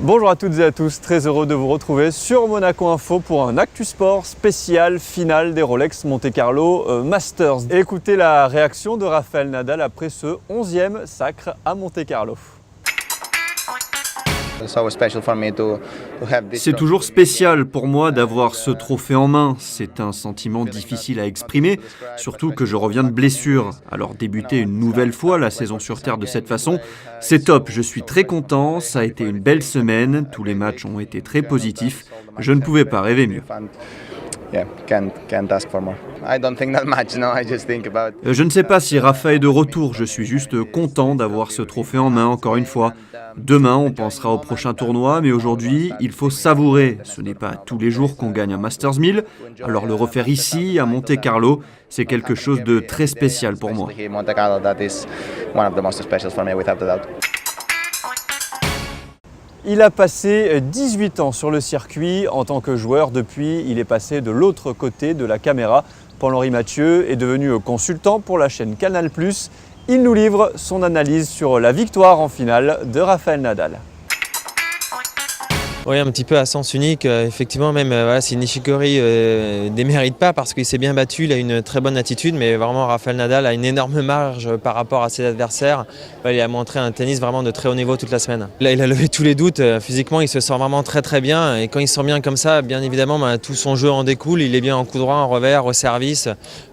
Bonjour à toutes et à tous, très heureux de vous retrouver sur Monaco Info pour un Actu Sport spécial finale des Rolex Monte Carlo Masters. Et écoutez la réaction de Rafael Nadal après ce 11e sacre à Monte Carlo. C'est toujours spécial pour moi d'avoir ce trophée en main. C'est un sentiment difficile à exprimer, surtout que je reviens de blessure. Alors débuter une nouvelle fois la saison sur Terre de cette façon, c'est top. Je suis très content, ça a été une belle semaine, tous les matchs ont été très positifs. Je ne pouvais pas rêver mieux. Je ne sais pas si Rafa est de retour, je suis juste content d'avoir ce trophée en main encore une fois. Demain, on pensera au prochain tournoi, mais aujourd'hui, il faut savourer. Ce n'est pas tous les jours qu'on gagne un Masters 1000, alors le refaire ici, à Monte Carlo, c'est quelque chose de très spécial pour moi. Il a passé 18 ans sur le circuit en tant que joueur. Depuis, il est passé de l'autre côté de la caméra. Paul-Henri Mathieu est devenu consultant pour la chaîne Canal+. Il nous livre son analyse sur la victoire en finale de Rafael Nadal. Oui, un petit peu à sens unique. Effectivement, même si Nishikori ne démérite pas parce qu'il s'est bien battu, il a une très bonne attitude, mais vraiment Rafael Nadal a une énorme marge par rapport à ses adversaires. Il a montré un tennis vraiment de très haut niveau toute la semaine. Là, il a levé tous les doutes. Physiquement, il se sent vraiment très bien. Et quand il se sent bien comme ça, bien évidemment, tout son jeu en découle. Il est bien en coup droit, en revers, au service.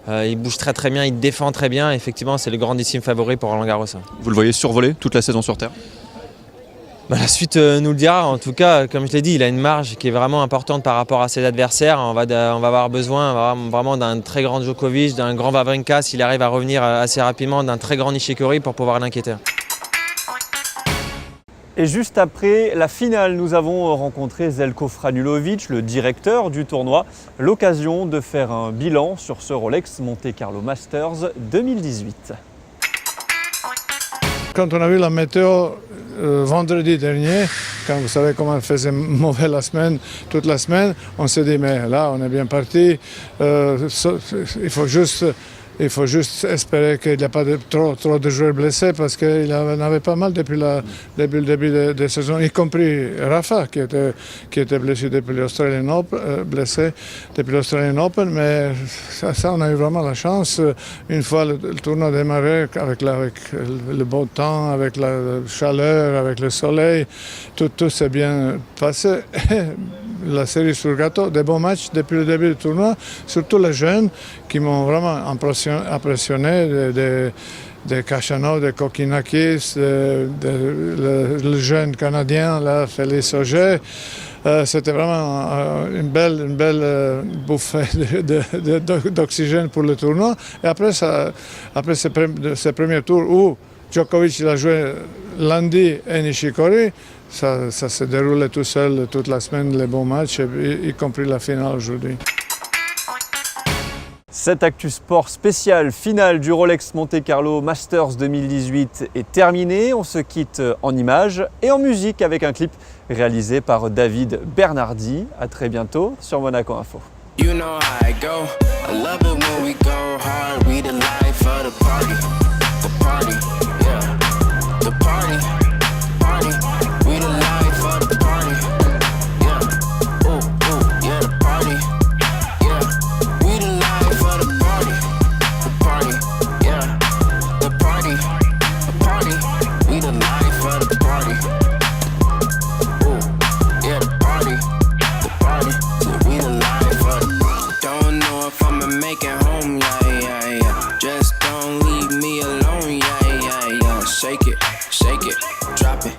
Il bouge très bien, il défend très bien. Effectivement, c'est le grandissime favori pour Roland Garros. Vous le voyez survoler toute la saison sur Terre ? La suite nous le dira. En tout cas, comme je l'ai dit, il a une marge qui est vraiment importante par rapport à ses adversaires. On va avoir besoin vraiment d'un très grand Djokovic, d'un grand Wawrinka, s'il arrive à revenir assez rapidement, d'un très grand Nishikori pour pouvoir l'inquiéter. Et juste après la finale, nous avons rencontré Željko Franulović, le directeur du tournoi. L'occasion de faire un bilan sur ce Rolex Monte Carlo Masters 2018. Quand on a vu la météo vendredi dernier, quand vous savez comment elle faisait mauvais toute la semaine, on s'est dit mais là on est bien parti, il faut juste espérer qu'il n'y a pas trop de joueurs blessés parce qu'il y en avait pas mal depuis le début de la saison, y compris Rafa qui était blessé depuis l'Australian Open, mais ça on a eu vraiment la chance. Une fois le tournoi démarré avec le beau temps, avec la chaleur, avec le soleil, tout s'est bien passé. La série sur gâteau, des bons matchs depuis le début du tournoi, surtout les jeunes qui m'ont vraiment impressionné, de Khachanov, de Kokkinakis, le jeune Canadien, là, Félix Auger. C'était vraiment une belle bouffée d'oxygène pour le tournoi. Et après ce premier tour où Djokovic il a joué lundi et Nishikori, ça s'est déroulé tout seul toute la semaine, les bons matchs, y compris la finale aujourd'hui. Cet Actu Sport spécial finale du Rolex Monte Carlo Masters 2018 est terminé. On se quitte en images et en musique avec un clip réalisé par David Bernardi. À très bientôt sur Monaco Info. You know how I go. I love it when we go hard. We the life of the party. The party, yeah. The party, party. We the life of the party. Yeah. Ooh, yeah, the party. Yeah. We the life of the party. The party, yeah. The party, the party. We the life of the party. Ooh, yeah, the party. The party. So we the life of the party. Don't know if I'ma make it home, yeah. Just don't leave me alone, yeah. Shake it, drop it.